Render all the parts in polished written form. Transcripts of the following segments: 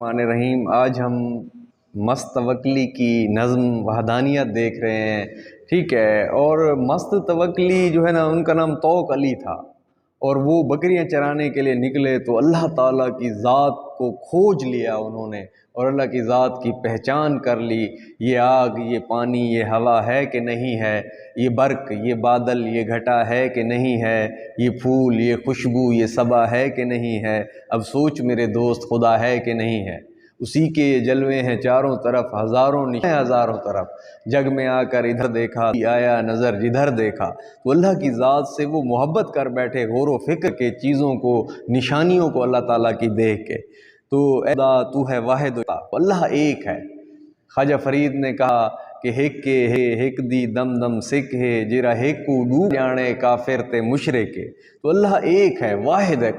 الرحمن الرحیم۔ آج ہم مست توکلی کی نظم وحدانیت دیکھ رہے ہیں، ٹھیک ہے۔ اور مست توکلی جو ہے نا، ان کا نام توق علی تھا، اور وہ بکریاں چرانے کے لیے نکلے تو اللہ تعالیٰ کی ذات کو کھوج لیا انہوں نے، اور اللہ کی ذات کی پہچان کر لی۔ یہ آگ، یہ پانی، یہ ہوا ہے کہ نہیں ہے، یہ برق، یہ بادل، یہ گھٹا ہے کہ نہیں ہے، یہ پھول، یہ خوشبو، یہ صبا ہے کہ نہیں ہے۔ اب سوچ میرے دوست، خدا ہے کہ نہیں ہے۔ اسی کے یہ جلوے ہیں چاروں طرف، ہزاروں نشان ہزاروں طرف۔ جگ میں آ کر ادھر دیکھا، آیا نظر جدھر دیکھا۔ تو اللہ کی ذات سے وہ محبت کر بیٹھے، غور و فکر کے چیزوں کو، نشانیوں کو اللہ تعالیٰ کی دیکھ کے۔ تو اے خدا تو ہے واحد، اللہ ایک ہے۔ خواجہ فرید نے کہا کہ ہک ہے ہک دی دم دم سکھ ہے، جرا ہکو ڈوب جانے کافر تے مشرکے۔ تو اللہ ایک ہے، واحد ہے،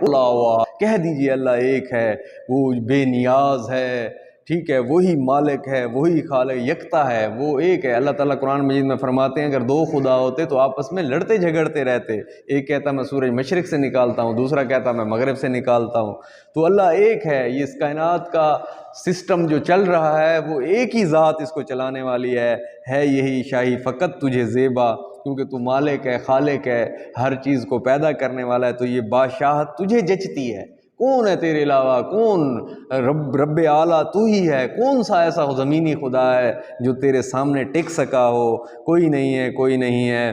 کہہ دیجئے اللہ ایک ہے، وہ بے نیاز ہے، ٹھیک ہے، وہی مالک ہے، وہی خالق، یکتا ہے، وہ ایک ہے۔ اللہ تعالیٰ قرآن مجید میں فرماتے ہیں اگر دو خدا ہوتے تو آپس میں لڑتے جھگڑتے رہتے، ایک کہتا میں سورج مشرق سے نکالتا ہوں، دوسرا کہتا میں مغرب سے نکالتا ہوں۔ تو اللہ ایک ہے۔ یہ اس کائنات کا سسٹم جو چل رہا ہے وہ ایک ہی ذات اس کو چلانے والی ہے یہی شاہی فقط تجھے زیبا، کیونکہ تو مالک ہے، خالق ہے، ہر چیز کو پیدا کرنے والا ہے، تو یہ بادشاہت تجھے جچتی ہے۔ کون ہے تیرے علاوہ؟ کون رب اعلیٰ تو ہی ہے۔ کون سا ایسا زمینی خدا ہے جو تیرے سامنے ٹک سکا ہو؟ کوئی نہیں ہے، کوئی نہیں ہے۔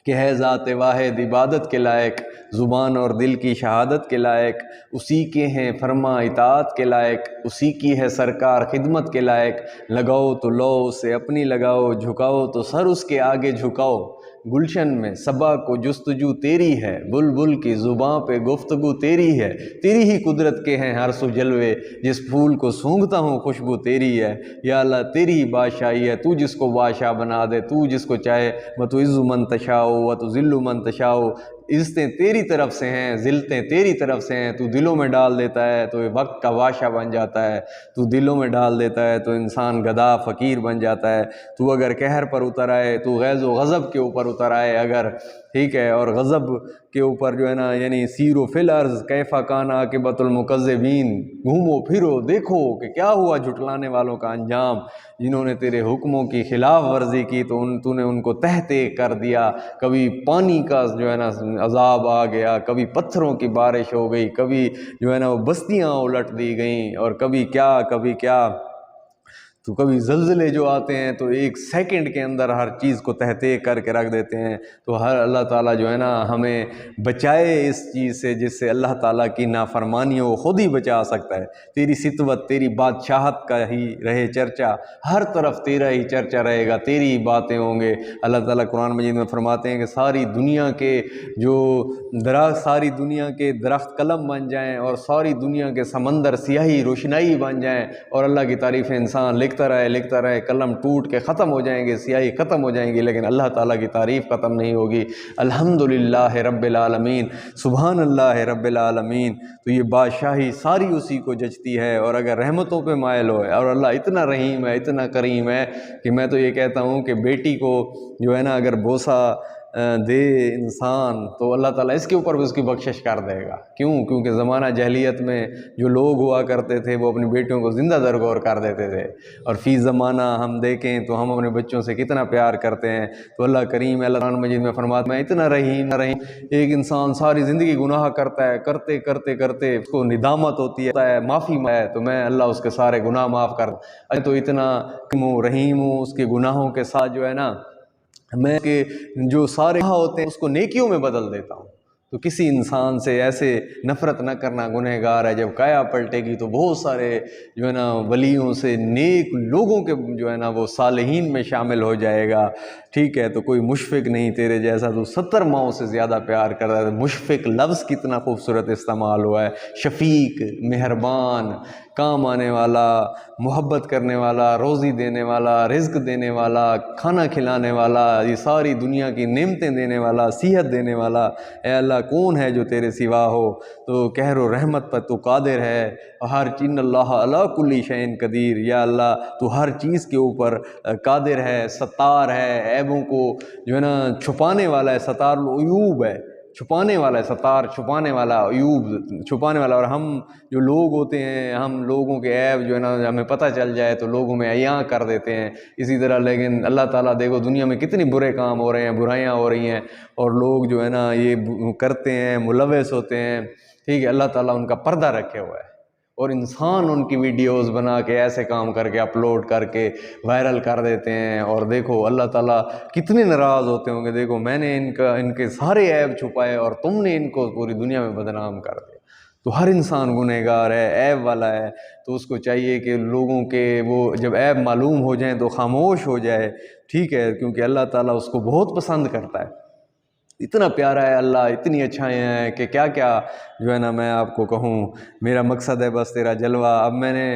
کہ ہے ذات واحد عبادت کے لائق، زبان اور دل کی شہادت کے لائق، اسی کے ہیں فرما اطاعت کے لائق، اسی کی ہے سرکار خدمت کے لائق۔ لگاؤ تو لو اسے اپنی لگاؤ، جھکاؤ تو سر اس کے آگے جھکاؤ۔ گلشن میں صبا کو جستجو تیری ہے، بلبل کی زباں پہ گفتگو تیری ہے۔ تیری ہی قدرت کے ہیں ہر سو جلوے، جس پھول کو سونگھتا ہوں خوشبو تیری ہے۔ یا اللہ تیری ہی بادشاہی ہے، تو جس کو بادشاہ بنا دے، تو جس کو چاہے۔ وَتُعِزُّ مَن تَشَاءُ وَتُذِلُّ مَن تَشَاءُ۔ عزتیں تیری طرف سے ہیں، ذلتیں تیری طرف سے ہیں۔ تو دلوں میں ڈال دیتا ہے تو یہ وقت کا بادشاہ بن جاتا ہے، تو دلوں میں ڈال دیتا ہے تو انسان گدھا فقیر بن جاتا ہے۔ تو اگر قہر پر اتر آئے، تو غیظ و غضب کے اوپر اتر آئے اگر، ٹھیک ہے، اور غضب کے اوپر جو ہے نا، یعنی سیرو فی الارض کیف کان عاقبۃ المکذبین، گھومو پھرو دیکھو کہ کیا ہوا جھٹلانے والوں کا انجام۔ جنہوں نے تیرے حکموں کی خلاف ورزی کی تو نے ان کو تہتے کر دیا۔ کبھی پانی کا جو ہے نا عذاب آ گیا، کبھی پتھروں کی بارش ہو گئی، کبھی جو ہے نا وہ بستیاں الٹ دی گئیں، اور کبھی کیا تو کبھی زلزلے جو آتے ہیں تو ایک سیکنڈ کے اندر ہر چیز کو تہتے کر کے رکھ دیتے ہیں۔ تو ہر اللہ تعالیٰ جو ہے نا ہمیں بچائے اس چیز سے جس سے اللہ تعالیٰ کی نافرمانی وہ خود ہی بچا سکتا ہے۔ تیری ستوت، تیری بادشاہت کا ہی رہے چرچا، ہر طرف تیرا ہی چرچا رہے گا، تیری ہی باتیں ہوں گے۔ اللہ تعالیٰ قرآن مجید میں فرماتے ہیں کہ ساری دنیا کے درخت قلم بن جائیں، اور ساری دنیا کے سمندر سیاہی روشنائی بن جائیں، اور اللہ کی تعریف انسان لکھتا رہے، قلم ٹوٹ کے ختم ہو جائیں گے، سیاہی ختم ہو جائیں گی، لیکن اللہ تعالیٰ کی تعریف ختم نہیں ہوگی۔ الحمدللہ رب العالمین، سبحان اللہ رب العالمین۔ تو یہ بادشاہی ساری اسی کو جچتی ہے، اور اگر رحمتوں پہ مائل ہوئے، اور اللہ اتنا رحیم ہے، اتنا کریم ہے کہ میں تو یہ کہتا ہوں کہ بیٹی کو جو ہے نا اگر بوسہ دے انسان تو اللہ تعالیٰ اس کے اوپر بھی اس کی بخشش کر دے گا۔ کیونکہ زمانہ جاہلیت میں جو لوگ ہوا کرتے تھے وہ اپنی بیٹیوں کو زندہ درگور کر دیتے تھے، اور فی زمانہ ہم دیکھیں تو ہم اپنے بچوں سے کتنا پیار کرتے ہیں۔ تو اللہ کریم ہے، اللہ قرآن مجید میں فرماتا ہے میں اتنا رحیم۔ ایک انسان ساری زندگی گناہ کرتا ہے، کرتے اس کو ندامت ہوتی ہے، معافی ہے، تو میں اللہ اس کے سارے گناہ معاف کر دوں۔ تو اتنا رحیم ہوں اس کے گناہوں کے ساتھ جو ہے نا، میں کہ جو سارے گناہ ہوتے ہیں اس کو نیکیوں میں بدل دیتا ہوں۔ تو کسی انسان سے ایسے نفرت نہ کرنا، گنہگار ہے، جب قایا پلٹے گی تو بہت سارے جو ہے نا ولیوں سے، نیک لوگوں کے جو ہے نا وہ صالحین میں شامل ہو جائے گا، ٹھیک ہے۔ تو کوئی مشفق نہیں تیرے جیسا، تو 70 ماؤں سے زیادہ پیار کر رہا ہے۔ مشفق لفظ کتنا خوبصورت استعمال ہوا ہے۔ شفیق، مہربان، کام آنے والا، محبت کرنے والا، روزی دینے والا، رزق دینے والا، کھانا کھلانے والا، یہ ساری دنیا کی نعمتیں دینے والا، صحت دینے والا۔ اے اللہ کون ہے جو تیرے سوا ہو؟ تو قہر و رحمت پر تو قادر ہے، ہر چیز اللہ علی کل شیء قدیر۔ یا اللہ تو ہر چیز کے اوپر قادر ہے، ستار ہے، عیبوں کو جو ہے نا چھپانے والا ہے، ستار العیوب ہے۔ چھپانے والا ہے، ستار چھپانے والا، عیوب چھپانے والا. اور ہم جو لوگ ہوتے ہیں، ہم لوگوں کے عیب جو ہے نا ہمیں پتہ چل جائے تو لوگوں میں عیاں کر دیتے ہیں اسی طرح. لیکن اللہ تعالیٰ دیکھو دنیا میں کتنی برے کام ہو رہے ہیں، برائیاں ہو رہی ہیں، اور لوگ جو ہے نا یہ کرتے ہیں، ملوث ہوتے ہیں. ٹھیک ہے، اللہ تعالیٰ ان کا پردہ رکھے ہوا ہے، اور انسان ان کی ویڈیوز بنا کے ایسے کام کر کے اپلوڈ کر کے وائرل کر دیتے ہیں. اور دیکھو اللہ تعالیٰ کتنے ناراض ہوتے ہوں گے. دیکھو میں نے ان کے سارے عیب چھپائے اور تم نے ان کو پوری دنیا میں بدنام کر دیا. تو ہر انسان گنہگار ہے، عیب والا ہے. تو اس کو چاہیے کہ لوگوں کے وہ جب عیب معلوم ہو جائیں تو خاموش ہو جائے. ٹھیک ہے، کیونکہ اللہ تعالیٰ اس کو بہت پسند کرتا ہے. اتنا پیارا ہے اللہ، اتنی اچھائیاں ہیں کہ کیا کیا جو ہے نا میں آپ کو کہوں. میرا مقصد ہے بس تیرا جلوہ. اب میں نے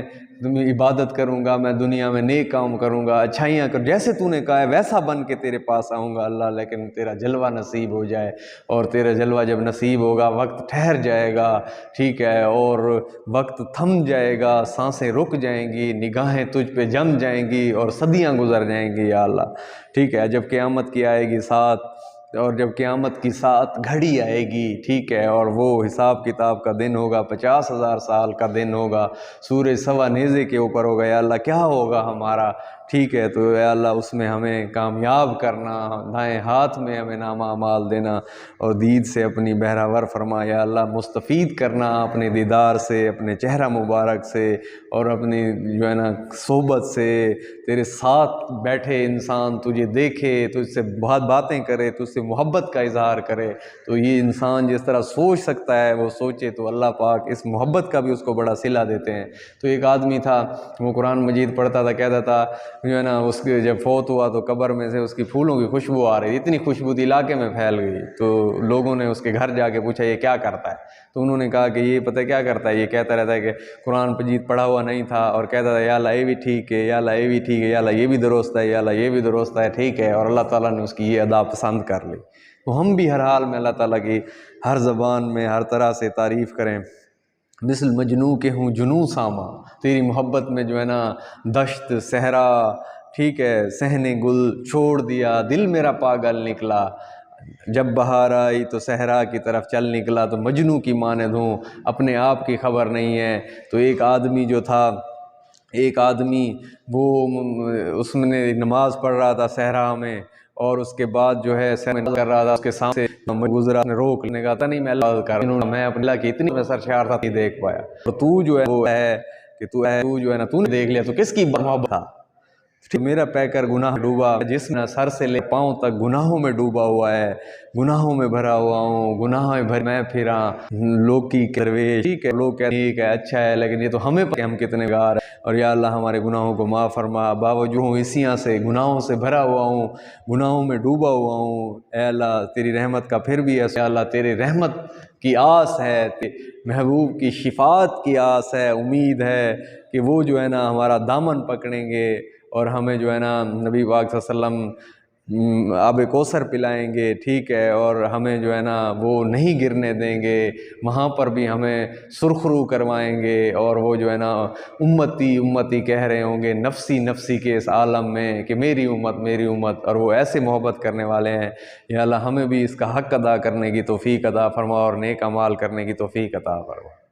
عبادت کروں گا، میں دنیا میں نیک کام کروں گا، اچھائیاں کر، جیسے تو نے کہا ہے ویسا بن کے تیرے پاس آؤں گا اللہ. لیکن تیرا جلوہ نصیب ہو جائے، اور تیرا جلوہ جب نصیب ہوگا وقت ٹھہر جائے گا. ٹھیک ہے، اور وقت تھم جائے گا، سانسیں رک جائیں گی، نگاہیں تجھ پہ جم جائیں گی، اور صدیاں گزر جائیں گی یا اللہ. ٹھیک ہے، جب قیامت کی آئے گی ساتھ، اور جب قیامت کی ساتھ گھڑی آئے گی، ٹھیک ہے، اور وہ حساب کتاب کا دن ہوگا، 50,000 سال کا دن ہوگا، سورج سوا نیزے کے اوپر ہوگا. یا اللہ کیا ہوگا ہمارا؟ ٹھیک ہے، تو یا اللہ اس میں ہمیں کامیاب کرنا، دائیں ہاتھ میں ہمیں نامہ اعمال دینا، اور دید سے اپنی بہراور فرما. یا اللہ مستفید کرنا اپنے دیدار سے، اپنے چہرہ مبارک سے، اور اپنی جو ہے نا صحبت سے. تیرے ساتھ بیٹھے انسان تجھے دیکھے، تجھ سے بہت باتیں کرے، تجھ سے محبت کا اظہار کرے، تو یہ انسان جس طرح سوچ سکتا ہے وہ سوچے. تو اللہ پاک اس محبت کا بھی اس کو بڑا صلہ دیتے ہیں. تو ایک آدمی تھا، وہ قرآن مجید پڑھتا تھا، کہتا تھا جو ہے نا اس کے جب فوت ہوا تو قبر میں سے اس کی پھولوں کی خوشبو آ رہی، اتنی خوشبو تھی علاقے میں پھیل گئی. تو لوگوں نے اس کے گھر جا کے پوچھا یہ کیا کرتا ہے؟ تو انہوں نے کہا کہ یہ پتہ کیا کرتا ہے، یہ کہتا رہتا ہے کہ قرآن مجید پڑھا ہوا نہیں تھا، اور کہتا تھا یا اللہ یہ بھی ٹھیک ہے، یا اللہ یہ بھی ٹھیک ہے، یا اللہ یہ بھی درست ہے، یا اللہ یہ بھی درست ہے. ٹھیک ہے، اور اللہ تعالیٰ نے اس کی یہ ادا پسند کر لی. تو ہم بھی ہر حال میں اللہ تعالیٰ کی ہر زبان میں ہر طرح سے تعریف کریں. مثل مجنوں کے ہوں جنوں ساما، تیری محبت میں جو ہے نا دشت صحرا، ٹھیک ہے، صحن گل چھوڑ دیا، دل میرا پاگل نکلا. جب بہار آئی تو صحرا کی طرف چل نکلا. تو مجنوں کی مانند ہوں، اپنے آپ کی خبر نہیں ہے. تو ایک آدمی جو تھا، ایک آدمی وہ اس میں نماز پڑھ رہا تھا صحرا میں، اور اس کے بعد جو ہے کر رہا تھا، اس کے سامنے گزرا، نے روک نے کہا تھا نہیں میں اللہ کر رہا ہوں، میں اپنے اللہ کی اتنی سرشار تھا نہیں دیکھ پایا. تو جو ہے وہ ہے کہ تو جو ہے نا تو نے دیکھ لیا، تو کس کی محبت تھا؟ میرا پیکر گناہ ڈوبا، جس نے سر سے لے پاؤں تک گناہوں میں ڈوبا ہوا ہے، گناہوں میں بھرا ہوا ہوں، گناہوں میں بھر میں پھراں لوگ کی درویش. ٹھیک ہے، لوگ کہتے ہیں ٹھیک ہے اچھا ہے، لیکن یہ تو ہمیں پتہ ہم کتنے گار ہیں. اور یا اللہ ہمارے گناہوں کو معاف فرما. باوجود اسیاں سے، گناہوں سے بھرا ہوا ہوں، گناہوں میں ڈوبا ہوا ہوں، اے اللہ تیری رحمت کا پھر بھی ہے. اللہ تیری رحمت کی آس ہے، محبوب کی شفاعت کی آس ہے، امید ہے کہ وہ جو ہے نا ہمارا دامن پکڑیں گے، اور ہمیں جو ہے نا نبی پاک صلی اللہ علیہ وسلم آب کوثر پلائیں گے. ٹھیک ہے، اور ہمیں جو ہے نا وہ نہیں گرنے دیں گے، وہاں پر بھی ہمیں سرخرو کروائیں گے، اور وہ جو ہے نا امتی امتی کہہ رہے ہوں گے نفسی نفسی کے اس عالم میں کہ میری امت میری امت. اور وہ ایسے محبت کرنے والے ہیں. یا اللہ ہمیں بھی اس کا حق ادا کرنے کی توفیق عطا فرما، اور نیک اعمال کرنے کی توفیق عطا فرما.